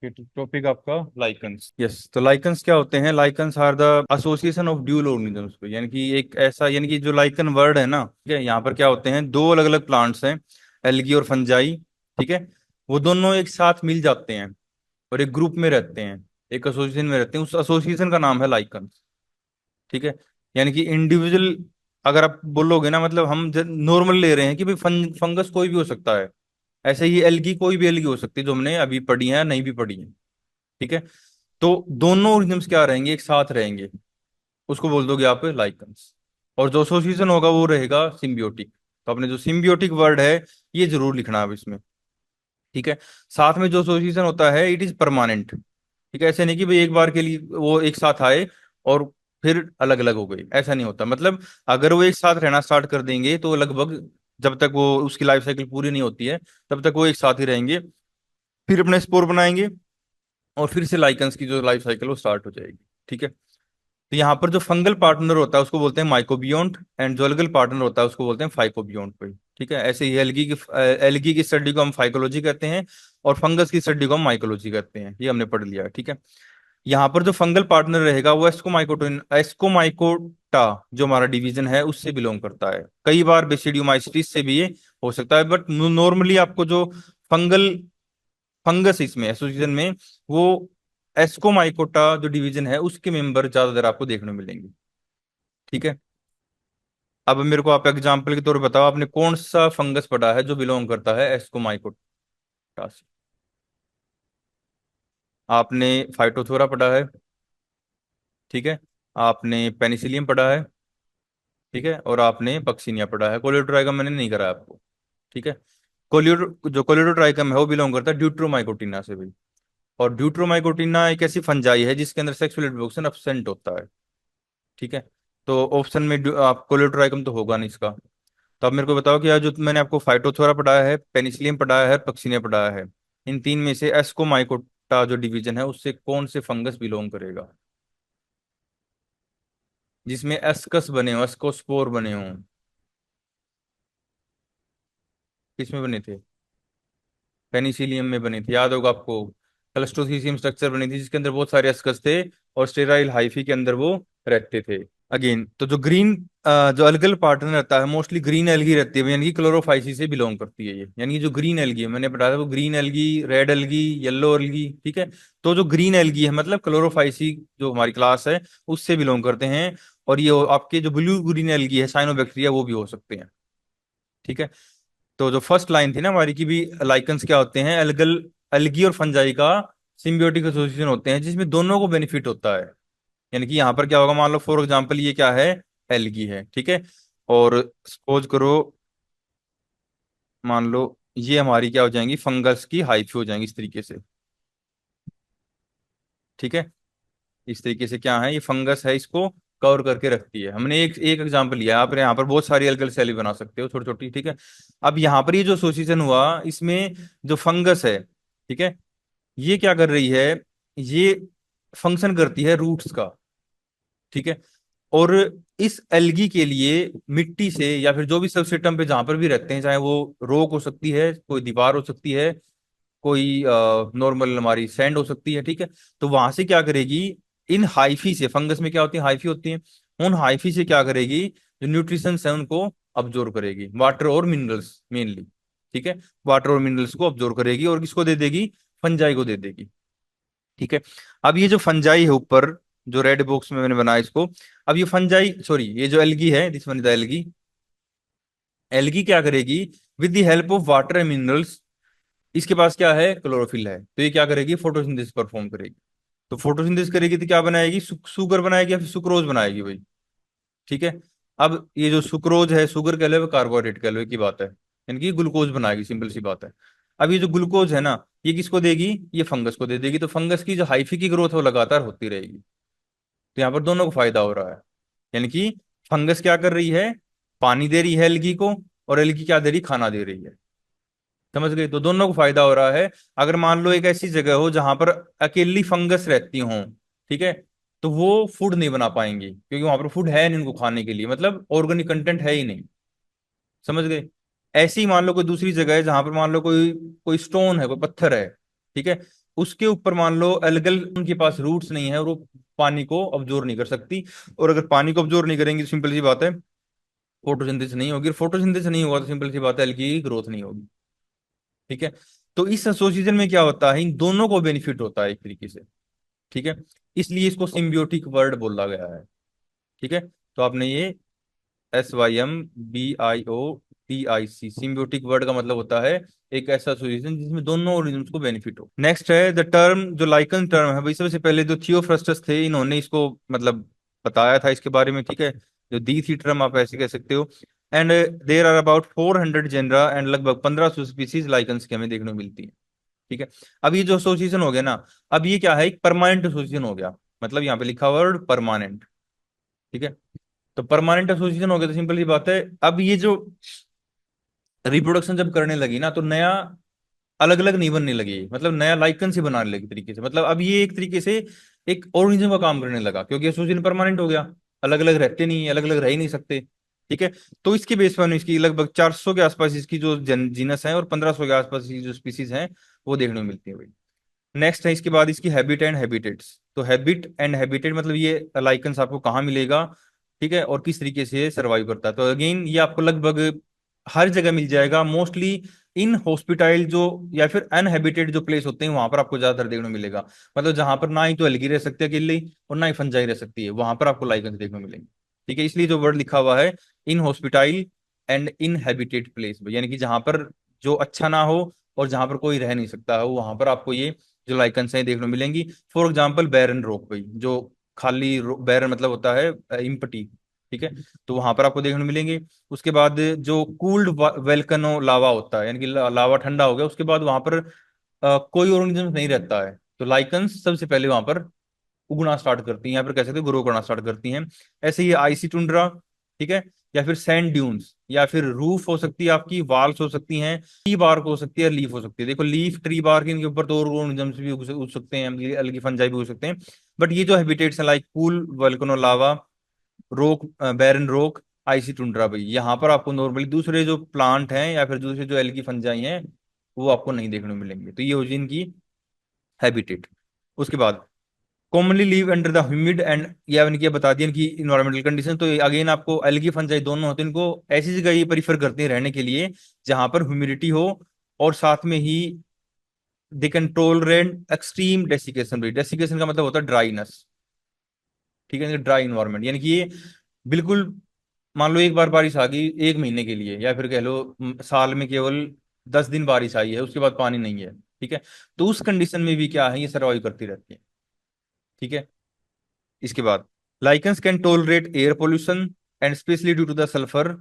Topic आपका lichens. Yes, तो lichens क्या होते हैं? Lichens are the association of dual organisms पे, यानी कि एक ऐसा, यानी कि जो लाइकन वर्ड है ना, ठीक है, यहाँ पर क्या होते हैं, दो अलग अलग प्लांट्स हैं, एल्गी और फंजाई। ठीक है, वो दोनों एक साथ मिल जाते हैं और एक ग्रुप में रहते हैं, एक एसोसिएशन में रहते हैं, उस एसोसिएशन का नाम है लाइकन्स। ठीक है, यानी कि इंडिविजुअल, अगर आप बोलोगे ना, मतलब हम नॉर्मल ले रहे हैं कि भाई फंगस कोई भी हो सकता है, ऐसे ही एल्गी कोई भी एल्गी हो सकती है, जो हमने अभी पढ़ी है या नहीं भी पढ़ी है। ठीक है, तो दोनों ऑर्गेनिज्म्स क्या रहेंगे, एक साथ रहेंगे, उसको बोल दोगे आप लाइकन्स। और जो एसोसिएशन होगा वो रहेगा सिम्बियोटिक। तो आपने जो सिम्बियोटिक वर्ड है, ये जरूर लिखना है अब इसमें। ठीक है, साथ में जो एसोसिएशन होता है इट इज परमानेंट। ठीक है, ऐसे नहीं कि भाई एक बार के लिए वो एक साथ आए और फिर अलग अलग हो गए, ऐसा नहीं होता। मतलब अगर वो एक साथ रहना स्टार्ट कर देंगे तो लगभग जब तक वो उसकी लाइफ साइकिल पूरी नहीं होती है, तब तक वो एक साथ ही रहेंगे, फिर अपने स्पोर बनाएंगे और फिर से लाइकन्स की जो लाइफ साइकिल वो स्टार्ट हो जाएगी। ठीक है, तो यहाँ पर जो फंगल पार्टनर होता है उसको बोलते हैं माइकोबियोन्ट, एंड जो अलगल पार्टनर होता है उसको बोलते हैं फाइकोबियोन्ट कोई। ठीक है, ऐसे ही एल्गी की स्टडी को हम फाइकोलॉजी कहते हैं और फंगस की स्टडी को हम माइकोलॉजी कहते हैं, ये हमने पढ़ लिया है। ठीक है, यहाँ पर जो फंगल पार्टनर रहेगा वो एस्कोमाइकोटिन एस्कोमाइकोटा, जो हमारा डिवीजन है उससे बिलोंग करता है। कई बार बेसिडियोमाइसिटिस से भी ये हो सकता है, बट नॉर्मली आपको जो फंगल फंगस इसमें एसोसिएशन में, वो एस्कोमाइकोटा जो डिवीजन है उसके मेंबर ज्यादातर आपको देखने को मिलेंगे। ठीक है, अब मेरे को आप एग्जांपल के तौर पर बताओ, आपने कौन सा फंगस पढ़ा है जो बिलोंग करता है एस्कोमाइकोटा से? आपने फाइटोथोरा पढ़ा है, ठीक है, आपने पेनिसिलियम पढ़ा है, ठीक है, और आपने पक्सिनिया पढ़ा है। कोलियोट्राइकम मैंने नहीं करा आपको। ठीक है, जो कोलियोट्राइकम है वो बिलोंग करता है ड्यूट्रोमाइकोटिना से भी। और ड्यूट्रोमाइकोटिना एक ऐसी फंजाई है जिसके अंदर सेक्सुअल रिप्रोडक्शन एब्सेंट होता है। ठीक है, तो ऑप्शन में आप कोलियोट्राइकम तो होगा नहीं इसका। तो आप मेरे को बताओ कि यार, जो मैंने आपको फाइटोथोरा पढ़ाया है, पेनिसिलियम पढ़ाया है, पक्सिनिया पढ़ाया है, इन तीन में से एस्कोमाइकोटा जो डिवीजन है उससे कौन से फंगस बिलोंग करेगा, जिसमें एस्कस बने हो, एस्कोस्पोर बने हो? किसमें बने थे? पेनिसिलियम में बनी थी, याद होगा आपको। क्लस्ट्रोसियम स्ट्रक्चर बनी थी जिसके अंदर बहुत सारे अस्कस थे और स्टेराइल हाइफी के अंदर वो रहते थे। अगेन, तो जो ग्रीन जो अलगल पार्टनर रहता है, मोस्टली ग्रीन एल्गी रहती है, यानी कि क्लोरोफाइसी से बिलोंग करती है ये। यानी कि जो ग्रीन एल्गी है, मैंने बताया था, वो green algae, red algae, yellow algae. ठीक है, तो जो ग्रीन एल्गी है मतलब क्लोरोफाइसी जो हमारी क्लास है उससे बिलोंग करते हैं। और ये आपके जो ब्लू ग्रीन एल्गी है, साइनोबैक्टीरिया, वो भी हो सकते हैं। ठीक है, तो जो फर्स्ट लाइन थी ना हमारी की भी, लाइकन्स क्या होते हैं, एल्गल एल्गी और फंजाई का सिम्बियोटिक एसोसिएशन होते हैं जिसमें दोनों को बेनिफिट होता है। यानी कि यहाँ पर क्या होगा, मान लो फॉर एग्जांपल ये क्या है, एल्गी है, ठीक है, और सपोज करो, मान लो ये हमारी क्या हो जाएंगी, फंगस की हाइफी हो जाएंगी इस तरीके से। ठीक है, इस तरीके से क्या है, ये फंगस है, इसको कवर करके रखती है। हमने एक एक एग्जांपल लिया, आप यहाँ पर बहुत सारी एल्गल सेल भी बना सकते हो छोटी छोटी। ठीक है, अब यहाँ पर ये जो एसोसिएशन हुआ इसमें जो फंगस है, ठीक है, ये क्या कर रही है, ये फंक्शन करती है रूट्स का। ठीक है, और इस एल्गी के लिए मिट्टी से या फिर जो भी सबसिस्टम पे जहां पर भी रहते हैं, चाहे वो रॉक हो सकती है, कोई दीवार हो सकती है, कोई नॉर्मल हमारी सैंड हो सकती है, ठीक है, तो वहां से क्या करेगी, इन हाइफी से, फंगस में क्या होती है, हाइफी होती है, उन हाइफी से क्या करेगी, जो न्यूट्रिशन है उनको अब्जॉर्ब करेगी, वाटर और मिनरल्स मेनली। ठीक है, वाटर और मिनरल्स को अब्जॉर्ब करेगी और किसको दे देगी, फंजाई को दे देगी। ठीक है, अब ये जो फंजाई है ऊपर, जो रेड बॉक्स में मैंने बनाया इसको, अब ये फंजाई, सॉरी, ये जो एल्गी है, this one is the algae. Algae क्या करेगी, with the help of water and minerals, इसके पास क्या है, क्लोरोफिल है, तो ये क्या करेगी, फोटोसिंथेसिस परफॉर्म करेगी। तो फोटोसिंथेसिस करेगी तो क्या बनाएगी, सुगर बनाएगी या फिर सुक्रोज बनाएगी भाई। ठीक है, अब ये जो सुक्रोज है, शुगर कह लो कार्बोहाइड्रेट कह लो, एक ही बात है, यानी कि ग्लूकोज बनाएगी, सिंपल सी बात है। अब ये जो ग्लूकोज है ना, ये किसको देगी, ये फंगस को दे देगी, तो फंगस की जो हाइफी की ग्रोथ है वो लगातार होती रहेगी। तो यहाँ पर दोनों को फायदा हो रहा है। यानी कि फंगस क्या कर रही है, पानी दे रही है एल्गी को, और एल्गी क्या दे रही, खाना दे रही है। समझ गए, तो दोनों को फायदा हो रहा है। अगर मान लो एक ऐसी जगह हो जहां पर अकेली फंगस रहती हो, ठीक है, तो वो फूड नहीं बना पाएंगी क्योंकि वहां पर फूड है नहीं उनको खाने के लिए, मतलब ऑर्गेनिक कंटेंट है ही नहीं। समझ गए, ऐसे ही मान लो कोई दूसरी जगह है जहां पर मान लो कोई कोई स्टोन है, कोई पत्थर है, ठीक है, उसके ऊपर मान लो एल्गल, उनके पास रूट्स नहीं है और वो पानी को अब्जॉर्ब नहीं कर सकती। और अगर पानी को अब्जॉर्ब नहीं करेंगी, सिंपल सी बात है फोटोसिंथेसिस नहीं होगी, फोटोसिंथेसिस नहीं होगा तो सिंपल सी बात है एल्गी की ग्रोथ नहीं होगी। ठीक है। तो इस एसोसिएशन में क्या होता है, इन दोनों को बेनिफिट होता है एक तरीके से। ठीक है। इसलिए इसको सिम्बियोटिक वर्ड बोला गया है। ठीक है। तो आपने ये SYMBIOTIC, सिम्बियोटिक वर्ड का मतलब होता है एक ऐसा एसोसिएशन जिसमें दोनों ऑर्गेनिज्म को बेनिफिट हो। नेक्स्ट है द टर्म, जो लाइकन टर्म है भाई, सबसे पहले जो थियोफ्रस्टस थे इन्होंने इसको मतलब बताया था इसके बारे में। ठीक है। जो दी थी टर्म, आप ऐसे कह सकते हो। And there are about 400 genera and लगभग 1500 स्पीसीज लाइकन्स की हमें देखने को मिलती है। ठीक है। अब ये जो एसोसिएशन हो गया ना, अब ये क्या है, एक परमानेंट एसोसिएशन हो गया। मतलब यहाँ पे लिखा वर्ड परमानेंट। ठीक है। तो परमानेंट एसोसिएशन हो गया तो सिंपल सी बात है, अब ये जो रिप्रोडक्शन जब करने लगी ना, तो नया अलग अलग नहीं बनने लगी, मतलब नया लाइकन से बनाने लगी तरीके से। मतलब अब ये एक तरीके से एक ऑर्गेनिज्म का काम करने लगा, क्योंकि एसोसिएशन परमानेंट हो गया, अलग अलग रहते नहीं, अलग अलग रह ही नहीं सकते। ठीक है। तो इसके बेस पर इसकी लगभग 400 के आसपास इसकी जो जीनस है और 1500 के आसपास की जो स्पीसीज हैं वो देखने को मिलती है भाई। नेक्स्ट है इसके बाद इसकी हैबिट एंड हैबिटेट्स। तो हैबिट एंड हैबिटेट मतलब ये लाइकन्स आपको कहाँ मिलेगा, ठीक है, और किस तरीके से सर्वाइव करता है। तो अगेन ये आपको लगभग हर जगह मिल जाएगा, मोस्टली इन हॉस्पिटाइल जो या फिर अनहैबिटेड जो प्लेस होते हैं वहां पर आपको ज्यादातर देखने को मिलेगा। मतलब जहां पर ना ही तो एल्गी रह सकती है अकेले और ना ही फंजाई रह सकती है, वहां पर आपको लाइकन्स देखने को मिलेंगे। ठीक है। इसलिए जो वर्ड लिखा हुआ है इन हॉस्पिटाइल एंड इनहैबिटेड प्लेस, यानी कि जहां पर जो अच्छा ना हो और जहां पर कोई रह नहीं सकता हो, वहां पर आपको ये जो लाइकन्स हैं देखने को मिलेंगी। फॉर एग्जाम्पल बैरन रॉक भाई, जो खाली बैरन मतलब होता है इम्पटी। ठीक है। तो वहां पर आपको देखने को मिलेंगे। उसके बाद जो कूल्ड वेल्कनो लावा होता है, यानी कि लावा ठंडा हो गया, उसके बाद वहां पर कोई ऑर्गेनिज्म नहीं रहता है, तो लाइकन्स सबसे पहले वहां पर उगना स्टार्ट करती हैं, यहाँ पर कह सकते हैं ग्रो करना स्टार्ट करती हैं। ऐसे ही आइसी टुंड्रा, ठीक है, या फिर सैंड ड्यून्स, या फिर रूफ हो सकती है आपकी, वाल्स हो सकती हैं, ट्री बार्क हो सकती है, लीफ हो सकती है। देखो लीफ, ट्री बार्क, इनके ऊपर तो और ऑर्गेनिजम्स भी उग सकते हैं, अलगी फंजाई भी उग सकते हैं। बट ये जो हैबिटेट्स हैं लाइक कूल वोल्केनो लावा, रोक, बैरन रोक, आइसी टुंड्रा भाई, यहाँ पर आपको नॉर्मली दूसरे जो प्लांट हैं या फिर दूसरे जो एल्गी फंजाई हैं वो आपको नहीं देखने को मिलेंगे। तो ये हो जी इनकी हैबिटेट। उसके बाद commonly leave under the humid and, या इनकी बता दिया इनकी इन्वायरमेंटल कंडीशन। तो अगेन आपको एल्गी फंजाई दोनों होते हैं, इनको ऐसी जगह ये प्रीफर करते हैं रहने के लिए जहां पर ह्यूमिडिटी हो और साथ में ही they control rent extreme desiccation भी। डेसिकेशन का मतलब होता है ड्राइनेस। ठीक है, ड्राई इन्वायरमेंट, यानी कि ये बिल्कुल मान लो एक बार बारिश आ गई एक महीने के लिए, या फिर कह लो साल में केवल 10 दिन बारिश आई है, उसके बाद पानी नहीं है। ठीक है। तो उस कंडीशन में भी क्या है, ये सर्वाइव करती रहती है। ठीक है। इसके बाद lichens can tolerate air pollution and specially due to the sulphur,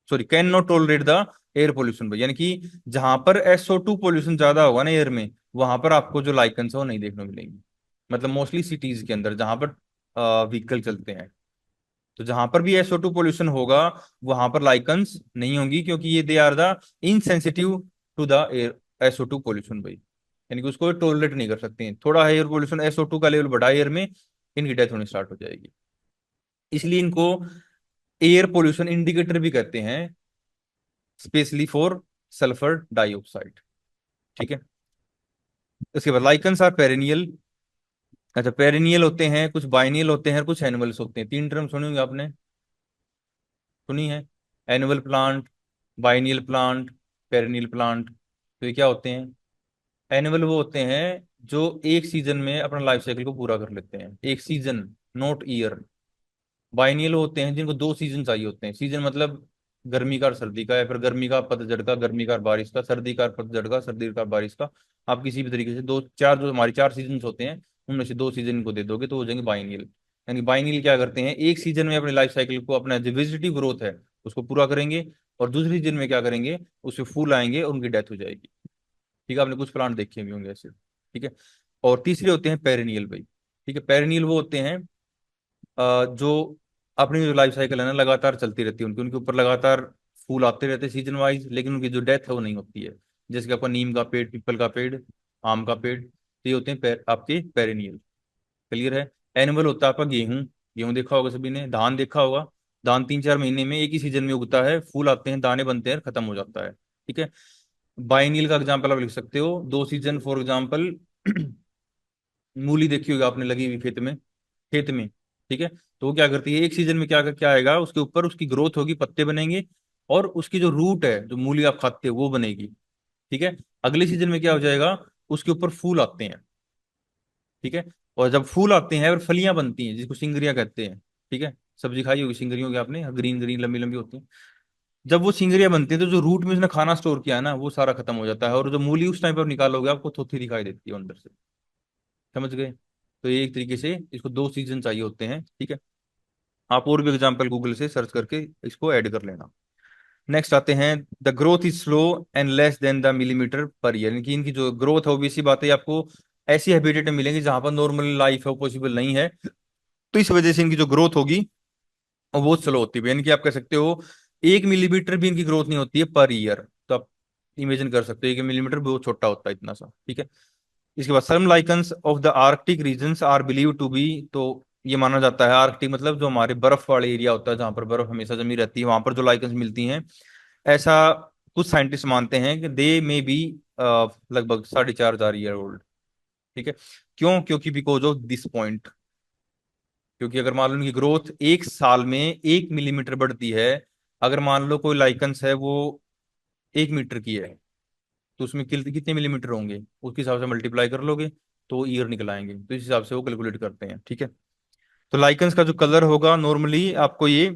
sorry can not tolerate the air pollution, यानी कि जहां पर SO2 पोल्यूशन ज्यादा होगा ना एयर में, वहां पर आपको जो लाइकन्स है वो नहीं देखने को मिलेंगी। मतलब मोस्टली सिटीज के अंदर जहां पर व्हीकल चलते हैं, तो जहां पर भी SO2 पोल्यूशन होगा वहां पर लाइकन्स नहीं होंगी, क्योंकि ये they are the insensitive to the air SO2 pollution भाई, यानी कि उसको टोलरेट नहीं कर सकते हैं। थोड़ा एयर पोल्यूशन SO2 का लेवल बढ़ा एयर में, इनकी डेथ होनी स्टार्ट हो जाएगी। इसलिए इनको एयर पोल्यूशन इंडिकेटर भी कहते हैं, स्पेशली फॉर सल्फर डाइऑक्साइड। ठीक है। उसके बाद लाइकन्स आर पेरेनियल। अच्छा, पेरेनियल होते हैं, कुछ बाइनियल होते हैं, कुछ एनुअल्स होते हैं। तीन टर्म सुनी होंगे आपने, सुनी है, annual plant, biennial plant, perennial plant. तो ये क्या होते हैं, एनुअल वो होते हैं जो एक सीजन में अपना लाइफ साइकिल को पूरा कर लेते हैं, एक सीजन, नॉट ईयर। बाइनियल होते हैं जिनको दो सीजन चाहिए होते हैं, सीजन मतलब गर्मी का और सर्दी का, या फिर गर्मी का पतझड़ का, गर्मी का और बारिश का, सर्दी का और पतझड़ का, सर्दी का और बारिश का। आप किसी भी तरीके से दो चार, जो हमारी चार सीजन होते हैं उनमें से दो सीजन इनको दे दोगे तो हो जाएंगे बाइनियल। यानी बाइनियल क्या करते हैं, एक सीजन में अपने लाइफ साइकिल को, अपना जो वेजिटेटिव ग्रोथ है उसको पूरा करेंगे, और दूसरे सीजन में क्या करेंगे, उससे फूल आएंगे और उनकी डेथ हो जाएगी। ठीक है। आपने कुछ प्लांट देखे भी होंगे ऐसे। ठीक है। और तीसरे होते हैं पेरेनियल भाई। ठीक है। पेरेनियल वो होते हैं जो अपनी जो लाइफ साइकिल है ना लगातार चलती रहती है, उनके उनके ऊपर लगातार फूल आते रहते हैं सीजन वाइज, लेकिन उनकी जो डेथ है वो नहीं होती है। जैसे कि आपका नीम का पेड़, पीपल का पेड़, आम का पेड़, तो ये होते हैं आपके पेरेनियल। क्लियर है। एनुअल होता है आपका गेहूं। गेहूं देखा होगा सभी ने, धान देखा होगा। धान 3-4 महीने में एक ही सीजन में उगता है, फूल आते हैं, दाने बनते हैं, खत्म हो जाता है। ठीक है। बाइनियल का एग्जाम्पल आप लिख सकते हो, दो सीजन, फॉर एग्जाम्पल मूली देखी होगी आपने लगी हुई खेत में, ठीक है। तो वो क्या करती है, एक सीजन में क्या क्या आएगा उसके ऊपर, उसकी ग्रोथ होगी, पत्ते बनेंगे, और उसकी जो रूट है, जो मूली आप खाते हो वो बनेगी, ठीक है। अगले सीजन में क्या हो जाएगा, उसके ऊपर फूल आते हैं, ठीक है। और जब फूल आते हैं और फलियां बनती हैं जिसको सिंगरियां कहते हैं, ठीक है। सब्जी खाई होगी सिंगरियों की आपने, ग्रीन ग्रीन लंबी लंबी होती हैं। जब वो सिंगरियां बनती है तो जो रूट में उसने खाना स्टोर किया है ना, वो सारा खत्म हो जाता है, और जो मूली उस टाइम पर निकालोगे आपको थोथी दिखाई देती है अंदर से। समझ गए। तो ये एक तरीके से इसको 2 सीजन चाहिए होते हैं, ठीक है। आप और भी एग्जाम्पल गूगल से सर्च करके इसको ऐड कर लेना। नेक्स्ट आते हैं, the growth is slow and less than the millimetre per year, यानी कि इनकी जो ग्रोथ है obvious सी बात है, आपको ऐसी हैबिटेट में मिलेंगी जहां पर नॉर्मल लाइफ है वो पॉसिबल नहीं है, तो इस वजह से इनकी जो ग्रोथ होगी वो बहुत स्लो होती है, यानी कि आप कह सकते हो 1 मिलीमीटर भी इनकी ग्रोथ नहीं होती है पर ईयर। तो आप इमेजिन कर सकते हो 1 मिलीमीटर बहुत छोटा होता है, इतना सा, ठीक है। इसके बाद some lichens of the Arctic regions are believe to be, तो ये माना जाता है आर्कटिक मतलब जो हमारे बर्फ वाले एरिया होता है जहां पर बर्फ हमेशा जमी रहती है, वहां पर जो लाइकन्स मिलती हैं, ऐसा कुछ साइंटिस्ट मानते हैं कि दे मे बी लगभग 4,500 ईयर ओल्ड, ठीक है। क्यों, क्योंकि बिकॉज ऑफ दिस पॉइंट, क्योंकि अगर मान लो उनकी ग्रोथ 1 साल में 1 मिलीमीटर बढ़ती है, अगर मान लो कोई लाइकन्स है वो 1 मीटर की है, तो उसमें कितने मिलीमीटर होंगे, उसके हिसाब से मल्टीप्लाई कर लोगे तो ईयर निकल आएंगे, तो इस हिसाब से वो कैलकुलेट करते हैं, ठीक है। तो लाइकन्स का जो कलर होगा नॉर्मली आपको ये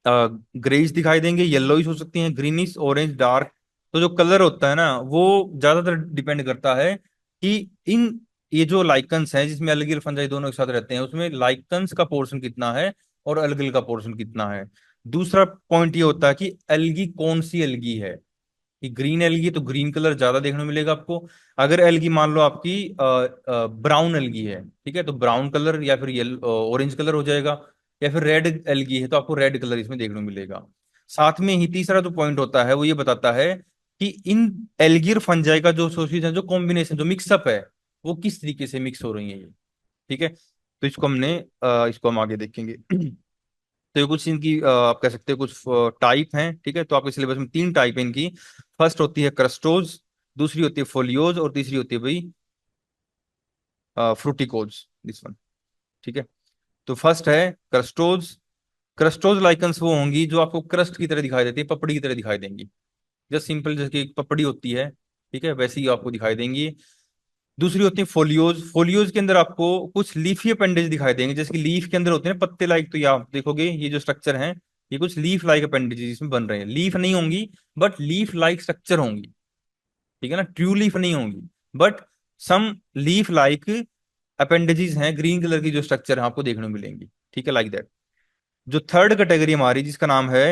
ग्रेइश दिखाई देंगे, येलोइश हो सकती हैं, ग्रीनिश, ऑरेंज, डार्क। तो जो कलर होता है ना वो ज्यादातर डिपेंड करता है कि इन ये जो लाइकन्स हैं जिसमें अलगी और फंजाई दोनों एक साथ रहते हैं, उसमें लाइकन्स का पोर्शन कितना है और अलगिल का पोर्शन कितना है। दूसरा पॉइंट ये होता है कि एल्गी कौन सी एल्गी है, कि ग्रीन एल्गी तो ग्रीन कलर ज्यादा देखने को मिलेगा आपको। अगर एल्गी मान लो आपकी ब्राउन एल्गी है, ठीक है, तो ब्राउन कलर या फिर येलो ऑरेंज कलर हो जाएगा, या फिर रेड एल्गी है तो आपको रेड कलर इसमें देखने को मिलेगा। साथ में ही तीसरा जो पॉइंट होता है वो ये बताता है कि इन एल्गी और फंजाई का जो एसोसिएशन, जो कॉम्बिनेशन, जो मिक्सअप है, वो किस तरीके से मिक्स हो रही है ये, ठीक है। तो इसको हम आगे देखेंगे। तो ये कुछ इनकी आप कह सकते हो कुछ टाइप हैं, ठीक है। तो आपके सिलेबस में 3 टाइप है इनकी। फर्स्ट होती है क्रस्टोज, दूसरी होती है फोलियोज, और तीसरी होती है भाई फ्रूटिकोज, दिस वन, ठीक है। तो फर्स्ट है क्रस्टोज। क्रस्टोज लाइकन्स वो होंगी जो आपको क्रस्ट की तरह दिखाई देती है, पपड़ी की तरह दिखाई देंगी, जस्ट सिंपल जैसे कि एक पपड़ी होती है, ठीक है, वैसे ही आपको दिखाई देंगी। दूसरी होती है फोलियोज। फोलियोज के अंदर आपको कुछ लीफी अपेंडेज दिखाई देंगे, जैसे कि लीफ के अंदर होते हैं पत्ते लाइक, तो ये आप देखोगे ये जो स्ट्रक्चर है, ये कुछ लीफ लाइक अपेंडेज इसमें बन रहे हैं, लीफ नहीं होंगी बट लीफ लाइक स्ट्रक्चर होंगी, ठीक है ना, ट्रू लीफ नहीं होंगी but some leaf like appendages हैं, ग्रीन कलर की जो स्ट्रक्चर है आपको देखने को मिलेंगी, ठीक है, लाइक दैट। जो थर्ड कैटेगरी हमारी जिसका नाम है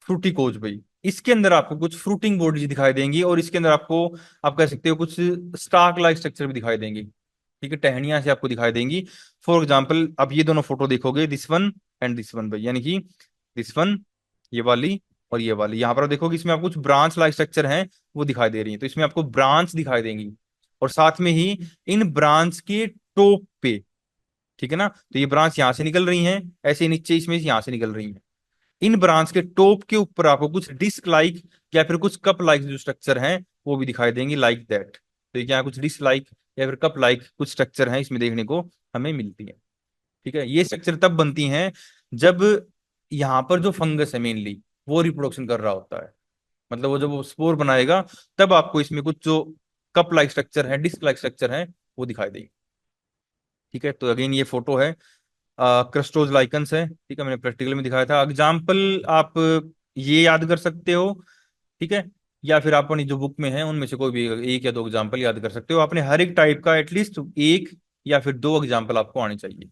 फ्रूटिकोज भाई, इसके अंदर आपको कुछ फ्रूटिंग बॉडीज दिखाई देंगी, और इसके अंदर आपको आप कह सकते हो कुछ स्टार्क लाइक स्ट्रक्चर भी दिखाई देंगी, ठीक है, टहनियां से आपको दिखाई देंगी। फॉर एग्जाम्पल आप ये दोनों फोटो देखोगे, this one and this one भाई, यानी कि दिस वन, ये वाली और ये वाली, यहाँ पर आप देखोगे इसमें आपको कुछ ब्रांच लाइक स्ट्रक्चर हैं वो दिखाई दे रही है, तो इसमें आपको ब्रांच दिखाई देंगी, और साथ में ही इन ब्रांच के टॉप पे, ठीक है ना, तो ये ब्रांच यहाँ से निकल रही हैं, ऐसे नीचे इसमें यहाँ से निकल रही हैं, इन ब्रांच के टॉप के ऊपर आपको कुछ डिस्क लाइक या फिर कुछ कप लाइक जो स्ट्रक्चर हैं वो भी दिखाई देंगे, लाइक दैट। तो क्या कुछ डिस्क लाइक या फिर कप लाइक कुछ स्ट्रक्चर हैं इसमें देखने को हमें मिलती है, ठीक है। ये स्ट्रक्चर तब बनती हैं जब यहाँ पर जो फंगस है मेनली वो रिप्रोडक्शन कर रहा होता है, मतलब वो जब वो स्पोर बनाएगा तब आपको इसमें कुछ जो कप लाइक स्ट्रक्चर है, डिस्क लाइक स्ट्रक्चर है, वो दिखाई देगी, ठीक है। तो अगेन ये फोटो है, क्रस्टोज लाइकन्स है, ठीक है, मैंने प्रैक्टिकल में दिखाया था। एग्जाम्पल आप ये याद कर सकते हो, ठीक है, या फिर आप अपनी जो बुक में है उनमें से कोई भी 1 या 2 एग्जाम्पल याद कर सकते हो, आपने हर एक टाइप का एटलीस्ट 1 या फिर 2 एग्जाम्पल आपको आने चाहिए,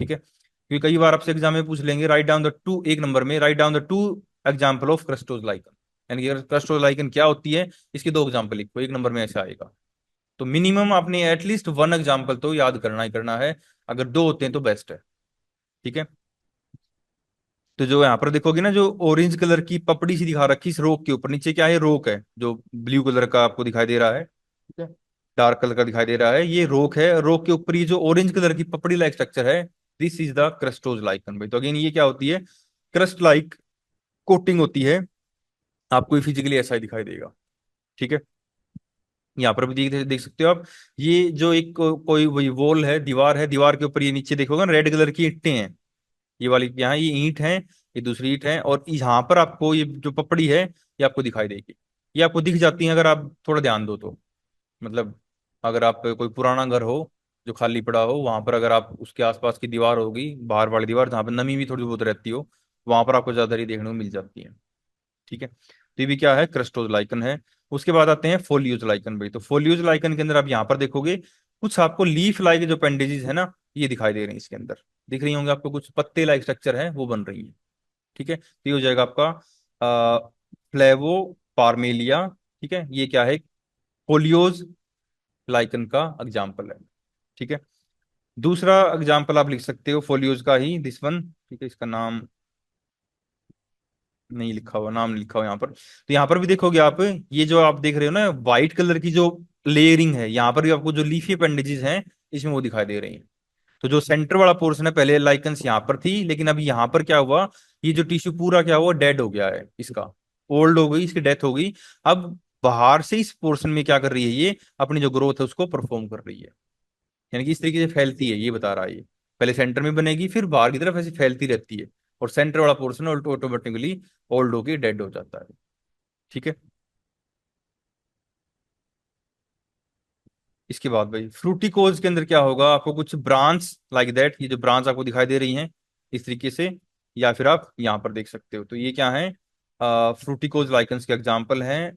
ठीक है, क्योंकि कई बार आपसे एग्जाम में पूछ लेंगे राइट डाउन द टू, एक नंबर में write down the 2 example of crustose lichen, यानी कि अगर क्रस्टोज लाइकन क्या होती है इसके 2 एग्जाम्पल लिखो, एक नंबर में ऐसे आएगा। तो मिनिमम आपने एटलीस्ट 1 एग्जाम्पल तो याद करना ही करना है, अगर 2 होते हैं तो बेस्ट है, ठीक है। तो जो यहाँ पर देखोगे ना, जो ऑरेंज कलर की पपड़ी सी दिखा रखी इस रोक के ऊपर, नीचे क्या है, रोक है, जो ब्लू कलर का आपको दिखाई दे रहा है, ठीक है, डार्क कलर का दिखाई दे रहा है, ये रोक है, रोक के ऊपर ये जो ऑरेंज कलर की पपड़ी लाइक स्ट्रक्चर है, this is the crustose lichen भाई। तो अगेन ये क्या होती है, क्रस्ट लाइक कोटिंग होती है, आपको फिजिकली ऐसा ही दिखाई देगा, ठीक है। यहाँ पर भी देख देख सकते हो आप। ये जो एक कोई वही वॉल है, दीवार है, दीवार के ऊपर ये नीचे देखोगे ना रेड कलर की ईंटें हैं। ये वाली यहाँ ये ईंट है, ये दूसरी ईंट है, और यहाँ पर आपको ये जो पपड़ी है ये आपको दिखाई देगी। ये आपको दिख जाती है अगर आप थोड़ा ध्यान दो तो। मतलब अगर आप कोई पुराना घर हो जो खाली पड़ा हो, वहां पर अगर आप उसके आसपास की दीवार होगी, बाहर वाली दीवार जहाँ पर नमी भी थोड़ी बहुत रहती हो, वहां पर आपको ज्यादा ही देखने को मिल जाती है। ठीक है, तो ये भी क्या है, क्रस्टोज लाइकन है। उसके बाद आते हैं फोलियोज लाइकन भाई। तो फोलियोज लाइकन के अंदर आप यहाँ पर देखोगे कुछ आपको लीफ लाइक जो पेंडेजेस है ना, ये दिखाई दे रहे हैं इसके अंदर। दिख रही होंगे आपको, कुछ पत्ते लाइक स्ट्रक्चर है वो बन रही है। ठीक है, तो ये हो जाएगा आपका फ्लेवो पार्मेलिया। ठीक है, ये क्या है, फोलियोज लाइकन का एग्जाम्पल है। ठीक है, दूसरा एग्जाम्पल आप लिख सकते हो फोलियोज का ही, दिस वन। ठीक है, इसका नाम नहीं लिखा हुआ, नाम नहीं लिखा हुआ यहाँ पर। तो यहाँ पर भी देखोगे आप, ये जो आप देख रहे हो ना व्हाइट कलर की जो लेयरिंग है, यहाँ पर भी आपको जो लीफी अपेंडेजेस हैं इसमें वो दिखाई दे रही हैं। तो जो सेंटर वाला पोर्शन है, पहले लाइकन्स यहाँ पर थी, लेकिन अभी यहाँ पर क्या हुआ, ये जो टिश्यू पूरा क्या हुआ, डेड हो गया है इसका, ओल्ड हो गई, इसकी डेथ हो गई। अब बाहर से इस पोर्शन में क्या कर रही है, ये अपनी जो ग्रोथ है उसको परफॉर्म कर रही है। यानी कि इस तरीके से फैलती है, ये बता रहा है ये। पहले सेंटर में बनेगी, फिर बाहर की तरफ ऐसे फैलती रहती है, और सेंटर वाला पोर्शन ऑटोमेटिकली ओल्ड होके डेड हो जाता है। ठीक है, इसके बाद भाई फ्रूटिकोज के अंदर क्या होगा, आपको कुछ ब्रांच लाइक दैट, ये जो ब्रांच आपको दिखाई दे रही हैं इस तरीके से, या फिर आप यहाँ पर देख सकते हो। तो ये क्या है, फ्रूटिकोज लाइकन्स के एग्जाम्पल हैं।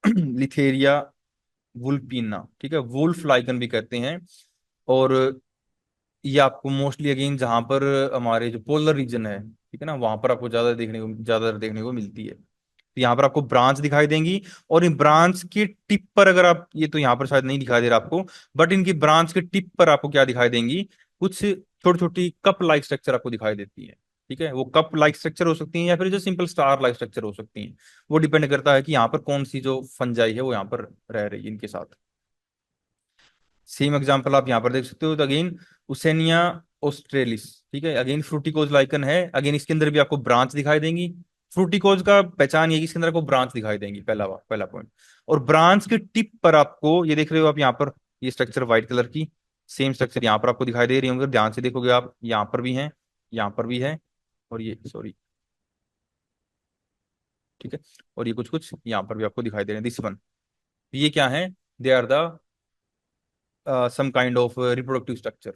लिथेरिया वुल्पिना, ठीक है, वुल्फ लाइकन भी कहते हैं। और ये आपको मोस्टली अगेन जहां पर हमारे जो पोलर रीजन है, ठीक है ना, वहां पर आपको ज्यादा देखने को मिलती है। तो यहाँ पर आपको ब्रांच दिखाई देंगी, और इन ब्रांच के टिप पर अगर आप, ये तो यहाँ पर शायद नहीं दिखाई दे रहा आपको, बट इनकी ब्रांच के टिप पर आपको क्या दिखाई देंगी, कुछ छोटी छोटी कप लाइक स्ट्रक्चर आपको दिखाई देती है। ठीक है, वो कप लाइक स्ट्रक्चर हो सकती हैं, या फिर जो सिंपल स्टार लाइक स्ट्रक्चर हो सकती हैं। वो डिपेंड करता है कि यहाँ पर कौन सी जो फंजाई है वो यहाँ पर रह रही है इनके साथ। सेम एग्जांपल आप यहाँ पर देख सकते हो, तो अगेन उसेनिया ऑस्ट्रेलिस। ठीक है, अगेन फ्रूटिकोज लाइकन है, अगेन इसके अंदर भी आपको ब्रांच दिखाई देंगी। फ्रूटिकोज का पहचान ये है कि इसके अंदर आपको ब्रांच दिखाई देंगी, पहला पॉइंट। और ब्रांच के टिप पर आपको ये देख रहे हो आप यहाँ पर, ये स्ट्रक्चर व्हाइट कलर की सेम स्ट्रक्चर यहाँ पर आपको दिखाई दे रही होंगे, ध्यान से देखोगे आप, यहाँ पर भी है, यहाँ पर भी है, और ये सॉरी, ठीक है, और ये कुछ कुछ यहाँ पर भी आपको दिखाई दे रहे हैं, दिस वन। ये क्या है, they are the some kind of reproductive structure,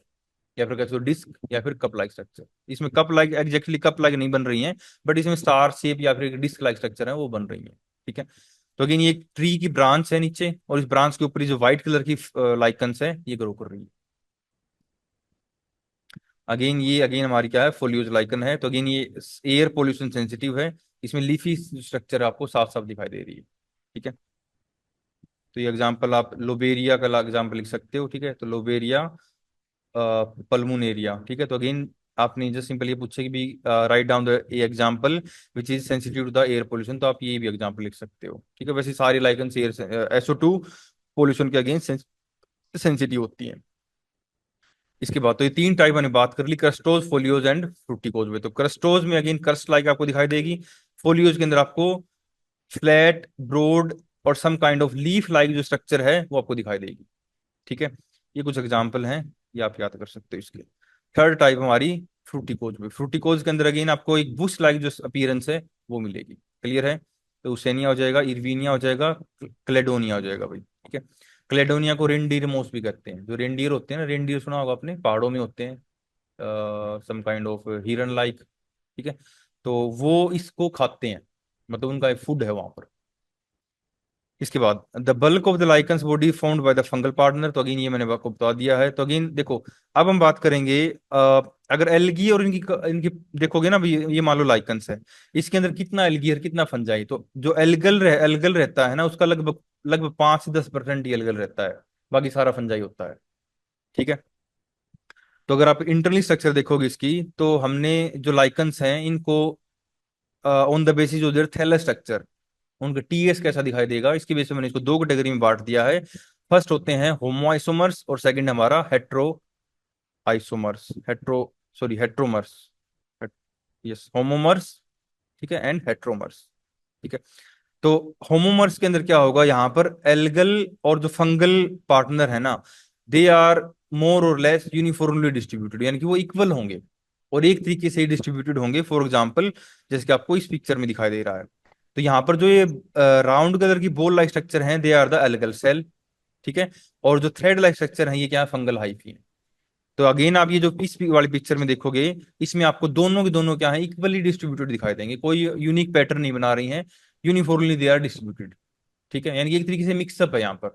या फिर कह डिस्क, या फिर कप लाइक स्ट्रक्चर। इसमें cup like exactly cup like नहीं बन रही हैं, बट इसमें स्टार शेप या फिर डिस्क लाइक स्ट्रक्चर है वो बन रही है। ठीक है, तो अगेन ये एक ट्री की ब्रांच है नीचे, और इस ब्रांच के ऊपर ये जो व्हाइट कलर की लाइकन्स है ये ग्रो कर रही है। अगेन ये अगेन हमारी क्या है, फोलियोज लाइकन है। तो अगेन ये एयर पोल्यूशन सेंसिटिव है, इसमें लीफी स्ट्रक्चर आपको साफ साफ दिखाई दे रही है। ठीक है, तो ये एग्जांपल आप लोबेरिया का एग्जांपल लिख सकते हो। ठीक है, तो लोबेरिया पल्मोनेरिया। ठीक है, तो अगेन आपने जस्ट सिंपल ये पूछे कि भी write down the example which is sensitive to the air pollution, तो आप ये भी एग्जांपल लिख सकते हो। ठीक है, वैसे सारी लाइकन एयर SO2 पोल्यूशन के अगेंस्ट सेंसिटिव होती हैं। इसके बाद तो ये तीन टाइप मैंने बात कर ली, क्रस्टोज, फोलियोज एंड फ्रूटिकोज में। तो क्रस्टोज में अगेन क्रस्ट लाइक आपको दिखाई देगी। फोलियोज के अंदर आपको फ्लैट, ब्रॉड और some kind of leaf like जो स्ट्रक्चर है वो आपको दिखाई देगी। ठीक है, ये कुछ एग्जाम्पल हैं, ये आप याद कर सकते हो इसके। थर्ड टाइप हमारी फ्रूटिकोज में। फ्रूटिकोज के अंदर अगेन आपको एक बुश लाइक जो अपीयरेंस है वो मिलेगी। क्लियर है, तो उसेनिया हो जाएगा, इरविनिया हो जाएगा, क्लेडोनिया हो जाएगा भाई। ठीक है, क्लेडोनिया को रेनडीर मोस भी कहते हैं। जो रेनडीर होते हैं ना, रेनडीर सुना होगा आपने, पहाड़ों में होते हैं, सम काइंड ऑफ हिरन लाइक। ठीक है, तो वो इसको खाते हैं, मतलब उनका एक फूड है वहां पर। इसके बाद the bulk of the lichens body found by the fungal partner. तो अगेन ये मैंने आपको बता दिया है। तो अगेन देखो, अब हम बात करेंगे अगर एल्गी और इनकी इनकी देखोगे ना, ये मान लो लाइकन्स है, इसके अंदर कितना एल्गी और कितना फंजाई। तो जो एल्गल रहता है ना, उसका लगभग लगभग 5 से 10% ही एल्गल रहता है, बाकी सारा फंजाई होता है। ठीक है, तो अगर आप इंटरनल स्ट्रक्चर देखोगे इसकी, तो हमने जो लाइकन्स हैं इनको on the basis of their thallus structure, उनका TS कैसा दिखाई देगा इसकी वजह से मैंने इसको दो कैटेगरी में बांट दिया है। फर्स्ट होते हैं होमो आइसोमर्स, और सेकंड हमारा hetero isomers, hetero sorry heteromers. Yes, homomers, ठीक है, एंड हेट्रोमर्स। ठीक है, तो होमोमर्स के अंदर क्या होगा, यहाँ पर एल्गल और जो फंगल पार्टनर है ना, दे आर मोर और लेस यूनिफॉर्मली डिस्ट्रीब्यूटेड, यानी कि वो इक्वल होंगे और एक तरीके से डिस्ट्रीब्यूटेड होंगे। फॉर एग्जाम्पल जैसे कि आपको इस पिक्चर में दिखाई दे रहा है, तो यहाँ पर जो ये राउंड कलर की बॉल लाइक स्ट्रक्चर है, they are the algal cell, ठीक है। और जो थ्रेड लाइक स्ट्रक्चर है, ये क्या है, फंगल हाइफी है। तो अगेन आप ये जो इस वाली पिक्चर में देखोगे, इसमें आपको दोनों के दोनों क्या है, इक्वली डिस्ट्रीब्यूटेड दिखाई देंगे, कोई यूनिक पैटर्न नहीं बना रही हैं, यूनिफॉर्मली दे आर डिस्ट्रीब्यूटेड, ठीक है। यानी कि एक तरीके से मिक्सअप है यहाँ पर,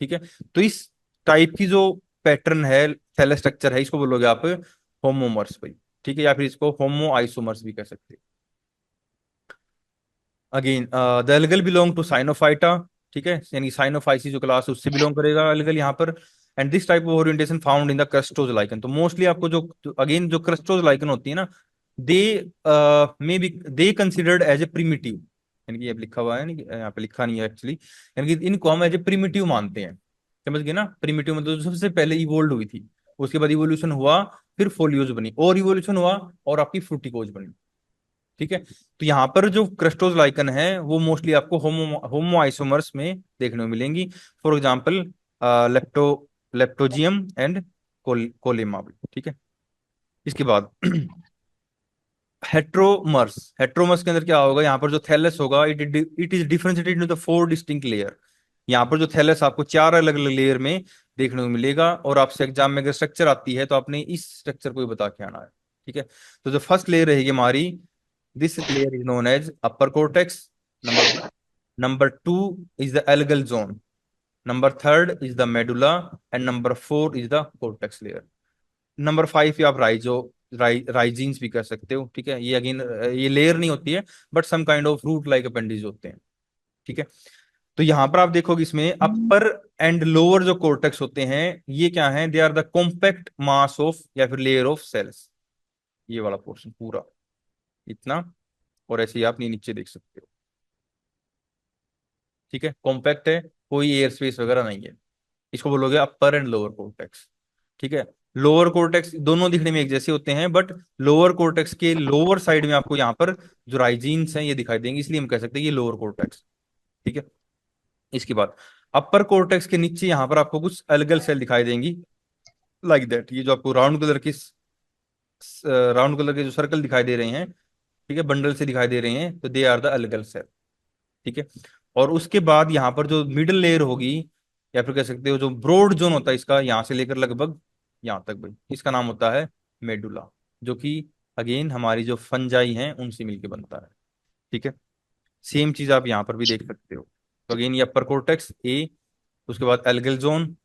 ठीक है। तो इस टाइप की जो पैटर्न है, सेल स्ट्रक्चर है, इसको बोलोगे आप होमोमर्स भाई, ठीक है, या फिर इसको होमो आइसोमर्स भी कह सकते हैं। Again the algal belong to Cyanophyta, ठीक है, यानी साइनोफाइसी जो क्लास है उससे बिलोंग करेगा एल्गल यहाँ पर। And this type of orientation found in the crustose lichen. तो मोस्टली आपको जो अगेन जो क्रस्टोज लाइकन होती है ना, they may be they considered as a primitive, यानी कि ये लिखा हुआ है, यानी कि यहाँ पे लिखा नहीं है एक्चुअली, यानी कि इनको हम एज ए प्रिमिटिव मानते हैं। समझ गए ना, प्रिमिटिव मतलब जो सबसे पहले इवोल्व हुई थी, उसके बाद इवोल्यूशन हुआ, फिर फोलियोज बनी, और इवोल्यूशन हुआ, और आपकी फ्रूटिकोज बनी, ठीक है। तो यहाँ पर जो क्रस्टोज लाइकन है वो मोस्टली आपको होमो आइसोमर्स में देखने को मिलेंगी। फॉर एग्जाम्पल लेप्टो लेप्टोजियम एंड कोलेमा, ठीक है। इसके बाद हेट्रोमर्स, हेट्रोमर्स के अंदर क्या होगा, यहाँ पर जो थैलस होगा, it is differentiated into the four distinct layer. यहाँ पर जो थैलस आपको चार अलग अलग लेयर में देखने को मिलेगा, और आपसे एग्जाम में अगर स्ट्रक्चर आती है तो आपने इस स्ट्रक्चर को ही बता के आना है, ठीक है। तो जो फर्स्ट लेयर रहेगी हमारी, this layer is known as upper cortex, number number two is the algal zone, number third is the medulla, and number four is the cortex layer. Number five पे आप राइजीन्स भी कर सकते हो, ठीक है। ये अगेन ये लेयर नहीं होती है, but some kind of root like appendage होते हैं, ठीक है। तो यहां पर आप देखोगे इसमें अपर एंड लोअर जो कोर्टेक्स होते हैं, ये क्या है, they are the compact mass of या फिर लेयर ऑफ सेल्स। ये वाला पोर्शन पूरा इतना, और ऐसे ही आप नीचे देख सकते हो, ठीक है, कॉम्पैक्ट है, कोई एयर स्पेस वगैरह नहीं है। इसको बोलोगे अपर एंड लोअर कोर्टेक्स, ठीक है। लोअर कोर्टेक्स दोनों दिखने में एक जैसे होते हैं, बट लोअर कोर्टेक्स के लोअर साइड में आपको यहाँ पर जो राइजीन्स हैं ये दिखाई देंगे, इसलिए हम कह सकते हैं ये लोअर कोर्टेक्स, ठीक है। इसके बाद अपर कोर्टेक्स के नीचे यहाँ पर आपको कुछ अलगल सेल दिखाई देंगी, लाइक दैट। ये जो आपको राउंड कलर के जो सर्कल दिखाई दे रहे हैं, ठीक है, बंडल से दिखाई दे रहे हैं, तो they are the algal cell, ठीक है। और उसके बाद यहाँ पर जो मिडिल लेयर होगी, या फिर कह सकते हो जो ब्रॉड जोन होता है इसका, यहाँ से लेकर लगभग यहाँ तक भाई, इसका नाम होता है मेडुला, जो कि अगेन हमारी जो फंजाई हैं उनसे मिलके बनता है, ठीक है। सेम चीज आप यहाँ पर भी देख सकते हो। तो अगेन ये अपर कोर्टेक्स ए, उसके बाद एल्गल जोन,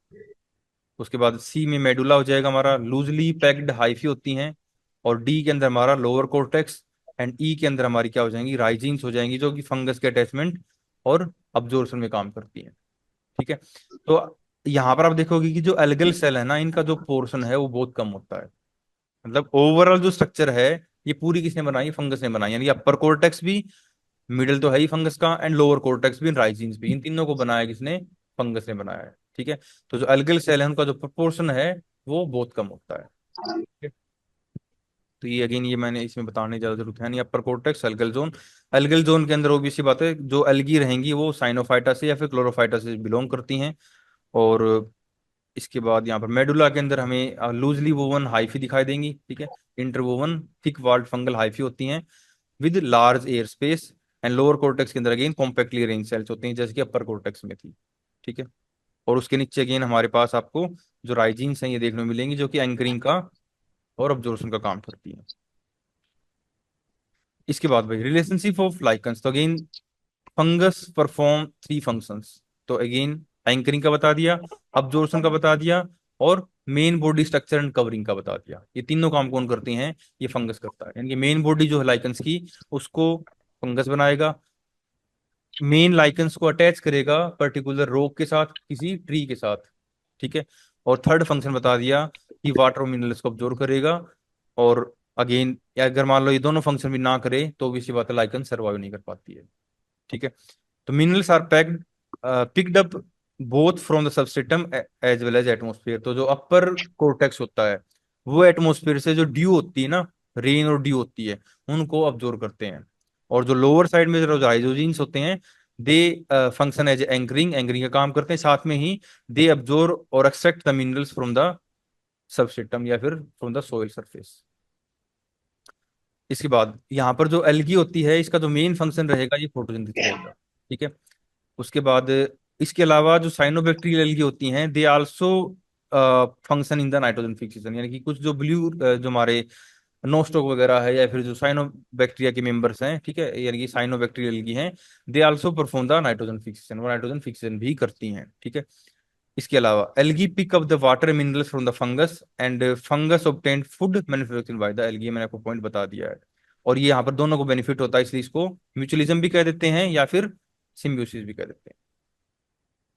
उसके बाद सी में मेडुला हो जाएगा हमारा, लूजली पैक्ड हाइफी होती हैं, और डी के अंदर हमारा लोअर कोर्टेक्स, एंड ई के अंदर हमारी क्या हो जाएंगी, राइजीन्स हो जाएंगी, जो कि फंगस के अटैचमेंट और अब्जॉर्प्शन में काम करती हैं, ठीक है। तो यहाँ पर आप देखोगे कि जो एल्गल सेल है ना, इनका जो पोर्शन है वो बहुत कम होता है। मतलब ओवरऑल जो स्ट्रक्चर है, ये पूरी किसने बनाई, फंगस ने बनाई, यानी अपर कोर्टेक्स भी, मिडिल तो है ही फंगस का, एंड लोअर कोर्टेक्स भी, राइजीन्स भी, इन तीनों को बनाया किसने, फंगस ने बनाया है, ठीक है। तो जो एल्गल सेल है उनका जो प्रोपोर्शन है वो बहुत कम होता है, ठीक है? तो ये अगेन ये मैंने इसमें बताने की ज्यादा जरूरत है नहीं। Upper cortex, algal zone, algal zone के अंदर ओबीसी बात है, जो एल्गी रहेंगी वो साइनोफाइटा से या फिर क्लोरोफाइटा से बिलोंग करती हैं। और इसके बाद यहाँ पर मेडुला के अंदर हमें लूजली वोवन हाइफी दिखाई देंगी, ठीक है, interwoven thick walled fungal hyphae होती हैं with large air space. And lower cortex के अंदर अगेन कॉम्पैक्टली अरेंज सेल्स होती हैं, जैसे कि अपर कोर्टेक्स में थी, ठीक है। और उसके नीचे अगेन हमारे पास आपको जो राइजीन्स हैं ये देखने को मिलेंगी, जो कि एंकरिंग का और अब्जॉर्प्शन का काम करती हैं। इसके बाद भाई रिलेशनशिप ऑफ लाइकन्स, तो again fungus perform three functions. तो अगेन एंकरिंग का बता दिया, अब्जॉर्प्शन का बता दिया, और main body structure and covering का बता दिया। ये तीनों काम कौन करते हैं, ये फंगस करता है। यानी कि मेन बॉडी जो है लाइकन्स की, उसको फंगस बनाएगा, मेन लाइकन्स को अटैच करेगा पर्टिकुलर रोग के साथ, किसी ट्री के साथ, ठीक है। और थर्ड फंक्शन बता दिया कि वाटर और मिनरल्स को अब्जॉर्ब करेगा। और अगेन अगर मान लो ये दोनों फंक्शन भी ना करे तो भी इसी बात है, लाइकन सर्वाइव नहीं कर पाती है, ठीक है। तो minerals are packed picked up both from the substratum as well as atmosphere. तो जो अपर कोर्टेक्स होता है वो एटमोस्फेयर से जो ड्यू होती है ना, रेन और ड्यू होती है, उनको अब्जॉर्ब करते हैं। और जो लोअर साइड में जो लाइसोजीन्स होते हैं, दे फंक्शन एज एंकरिंग, एंकरिंग का काम करते हैं, साथ में ही दे अब्जॉर्ब और extract the minerals from the substratum या फिर फ्रॉम द सोइल सरफेस। इसके बाद यहाँ पर जो एल्गी होती है, इसका जो मेन फंक्शन रहेगा ये फोटोसिंथेसिस रहेगा। ठीक है। उसके बाद इसके अलावा जो साइनोबैक्टीरियल एल्गी होती हैं, they also function in the nitrogen fixation, यानी कि कुछ जो ब्लू जो हमारे नोस्टॉक वगैरह है या फिर जो साइनोबैक्टीरिया के मेंबर्स हैं, ठीक है, यानी कि साइनोबैक्टीरियल एल्गी हैं, they also perform the nitrogen fixation, वो नाइट्रोजन फिक्सेशन भी करती हैं। ठीक है। इसके अलावा algae pick up the water minerals from the fungus and fungus obtain food manufacturing by the algae, मैंने आपको पॉइंट बता दिया है। और ये यहाँ पर दोनों को बेनिफिट होता है, इसलिए इसको म्यूचुअलिज्म भी कह देते हैं या फिर सिम्बियोसिस भी कह देते हैं।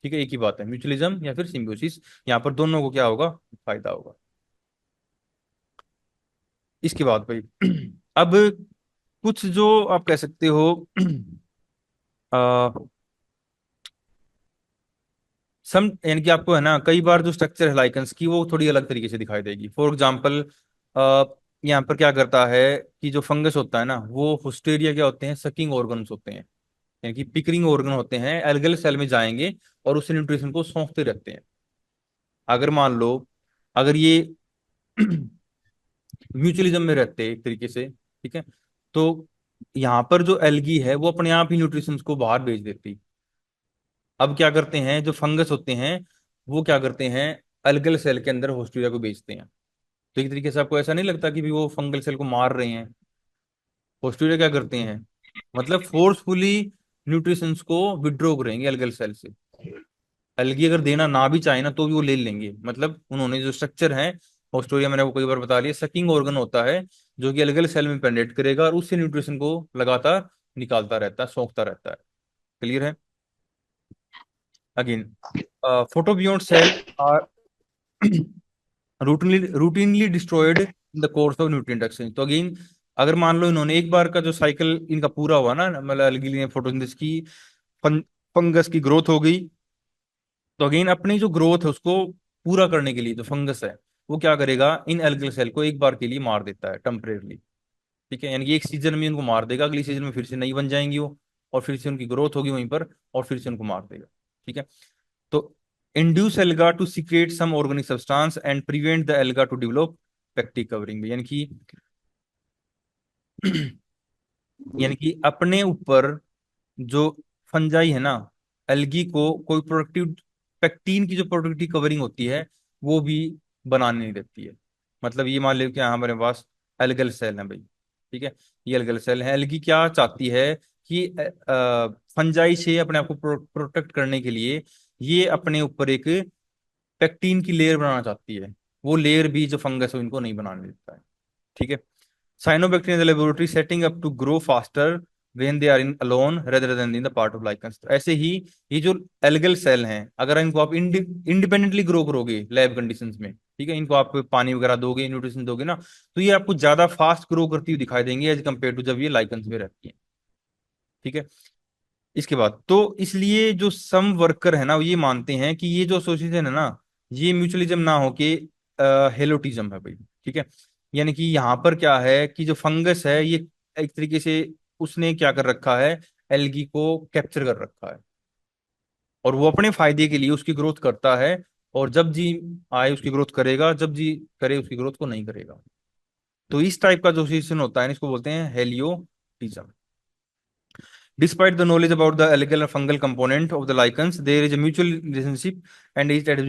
ठीक है, एक ही बात है, म्यूचुअलिज्म या फिर सिम्बियोसिस, यहाँ पर दोनों को क्या होगा, फायदा होगा। इसके बाद भाई अब कुछ जो आप कह सकते हो सम, यानी कि आपको है ना कई बार जो स्ट्रक्चर है लाइकन्स की वो थोड़ी अलग तरीके से दिखाई देगी। फॉर एग्जांपल यहाँ पर क्या करता है कि जो फंगस होता है ना, वो होस्टेरिया क्या होते हैं, सकिंग ऑर्गन्स होते हैं, यानी कि पिकरिंग ऑर्गन होते हैं, एल्गल सेल में जाएंगे और उससे न्यूट्रिशन को सोखते रहते हैं। अगर मान लो, अगर ये म्यूचुअलिज्म में रहते हैं एक तरीके से, ठीक है, तो यहाँ पर जो एल्गी है वो अपने आप ही न्यूट्रिशन को बाहर भेज देती। अब क्या करते हैं जो फंगस होते हैं, वो क्या करते हैं, अलगल सेल के अंदर होस्टिया को बेचते हैं। तो एक तरीके से आपको ऐसा नहीं लगता कि भी वो फंगल सेल को मार रहे हैं? होस्टिया क्या करते हैं, मतलब फोर्सफुली न्यूट्रिशंस को विड्रॉ करेंगे अलगल सेल से। अलगी अगर देना ना भी चाहे ना तो भी वो ले लेंगे, मतलब उन्होंने जो स्ट्रक्चर है, होस्टोरिया मैंने आपको कई बार बता लिया, सकिंग ऑर्गन होता है जो कि अलग सेल में पेनेट्रेट करेगा और उससे न्यूट्रिशन को लगातार निकालता रहता है, सोखता रहता है। क्लियर है? Again photobiont cells are routinely destroyed in the course of nutrient exchange। तो अगेन अगर मान लो इन्होंने एक बार का जो साइकिल इनका पूरा हुआ ना, मतलब अलगी ने फोटोसिंथेसिस की, फंगस की ग्रोथ हो गई, तो अगेन अपनी जो ग्रोथ है उसको पूरा करने के लिए जो फंगस है वो क्या करेगा, इन एल्गल सेल को एक बार के लिए मार देता है टेम्परेरली। ठीक है, यानी कि एक सीजन में उनको मार देगा, अगली सीजन में फिर से नई बन जाएंगी वो, और फिर से उनकी ग्रोथ होगी वहीं पर, और फिर से उनको मार देगा। ठीक है। तो induce alga to secrete some organic substance and prevent the alga to develop pectic covering, यानी कि यानी कि अपने ऊपर जो फंजाई है ना, एल्गी को कोई प्रोडक्टिव, पेक्टीन की जो प्रोडक्टिव कवरिंग होती है वो भी बनाने नहीं देती है। मतलब ये मान लो कि यहाँ हमारे पास एल्गल सेल है भाई, ठीक है, ये एल्गल सेल है, एल्गी क्या चाहती है कि फंजाई से अपने आप को प्रोटेक्ट करने के लिए ये अपने ऊपर एक पेक्टीन की लेयर बनाना चाहती है, वो लेयर भी जो फंगस है इनको नहीं बनाने देता है। ठीक है। Cyanobacteria in the laboratory setting up to grow faster when they are in alone rather than in the part of lichens. तो ऐसे ही ये जो एल्गल सेल हैं, अगर इनको आप इंडिपेंडेंटली ग्रो करोगे लैब कंडीशंस में, ठीक है, इनको आप पानी वगैरह दोगे, न्यूट्रिशन दोगे ना, तो ये आपको ज्यादा फास्ट ग्रो करती हुई दिखाई देंगी एज कम्पेयर टू जब ये लाइकन्स में रहती है। ठीक है। इसके बाद तो इसलिए जो सम वर्कर है ना वो ये मानते हैं कि ये जो एसोसिएशन है ना, ये म्यूचुअलिज्म ना होके हेलोटिज्म है भाई। ठीक है। यानी कि यहाँ पर क्या है कि जो फंगस है ये एक तरीके से उसने क्या कर रखा है, एल्गी को कैप्चर कर रखा है, और वो अपने फायदे के लिए उसकी ग्रोथ करता है, और जब जी आए उसकी ग्रोथ करेगा, जब जी करे उसकी ग्रोथ को नहीं करेगा। तो इस टाइप का जो एसोसिएशन होता है इसको बोलते हैं हेलियोटिज्म। Despite the knowledge about the algal and fungal component of the lichens, there is a mutual relationship, and it has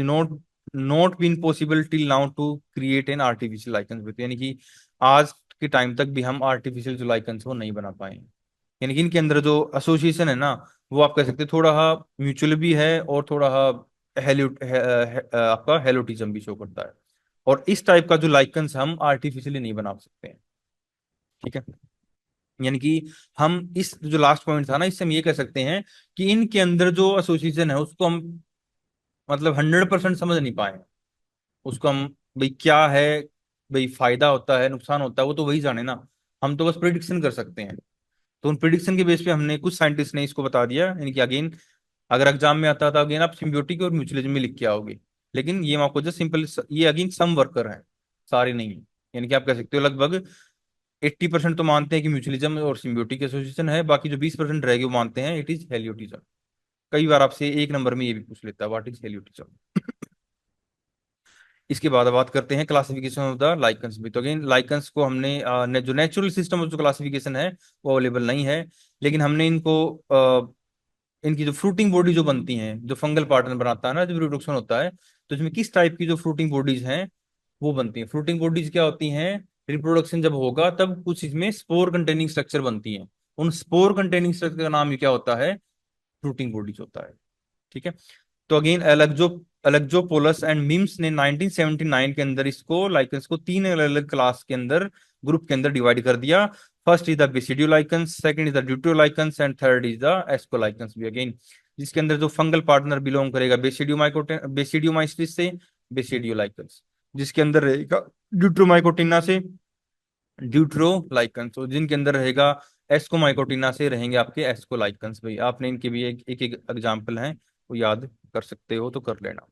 not been possible till now to create an artificial lichens with, यानी कि आज के time तक भी हम artificial जो lichens वो नहीं बना पाए हैं। यानी कि इनके अंदर जो एसोसिएशन है ना, वो आप कह सकते हैं थोड़ा म्यूचुअल भी है और थोड़ा आपका हेलोटिज्म भी शो करता है, और इस टाइप का जो लाइकन्स हम आर्टिफिशियली नहीं बना सकते हैं। ठीक है। यानी कि हम इस जो लास्ट पॉइंट था ना, इससे हम ये कह सकते हैं कि इनके अंदर जो एसोसिएशन है उसको हम मतलब 100% समझ नहीं पाए। उसको हम भाई क्या है, भाई फायदा होता है नुकसान होता है वो तो वही जाने ना, हम तो बस प्रिडिक्शन कर सकते हैं। तो उन प्रिडिक्शन के बेस पे हमने कुछ साइंटिस्ट ने इसको बता दिया, यानी कि अगेन अगर एग्जाम में आता था अगेन आप सिम्बियोटिक और म्यूचुअलिज्म में लिख के आओगे, लेकिन ये मैं आपको जस्ट सिंपल, ये अगेन सम वर्कर है, सारे नहीं है। यानी कि आप कह सकते हो लगभग 80% तो मानते हैं कि म्यूचुअलिज्म और सिम्बियोटिक एसोसिएशन है, बाकी जो 20% रहेगी वो मानते हैं इट इज हेलियोटिज्म। कई बार आपसे एक नंबर में ये भी पूछ लेता है व्हाट इज हेलियोटिज्म। इसके बाद बात करते हैं क्लासिफिकेशन ऑफ द लाइकन्स भी। तो अगेन लाइकन्स को हमने जो नेचुरल सिस्टम ऑफ जो क्लासिफिकेशन है वो अवेलेबल नहीं है, लेकिन हमने इनको इनकी जो फ्रूटिंग बॉडी जो बनती हैं, जो फंगल पार्टनर बनाता है ना जब रिप्रोडक्शन होता है, तो इसमें किस टाइप की जो फ्रूटिंग बॉडीज हैं वो बनती हैं। फ्रूटिंग बॉडीज क्या होती हैं, रिप्रोडक्शन जब होगा तब कुछ इसमें स्पोर कंटेनिंग स्ट्रक्चर बनती हैं, उन स्पोर कंटेनिंग स्ट्रक्चर का नाम ये क्या होता है, फ्रूटिंग बॉडीज होता है। ठीक है। तो अगेन एलेक्जोपोलस एंड मिम्स ने 1979 के अंदर इसको लाइकन्स को तीन अलग अलग क्लास के अंदर, ग्रुप के अंदर डिवाइड कर दिया। First is the basidiolichens, second is the deuterolichens and third is the ascolichens भी अगेन, जिसके अंदर जो फंगल पार्टनर बिलोंग करेगा बेसिडियोमाइसिस से बेसिडियोलाइकन्स, जिसके अंदर रहेगा ड्यूट्रोमाइकोटिना से ड्यूट्रोलाइकन्स, और जिनके अंदर रहेगा एस्कोमाइकोटिना से रहेंगे आपके एस्कोलाइकन्स। भाई आपने इनके भी एक एक एग्जाम्पल हैं वो याद कर सकते हो तो कर लेना।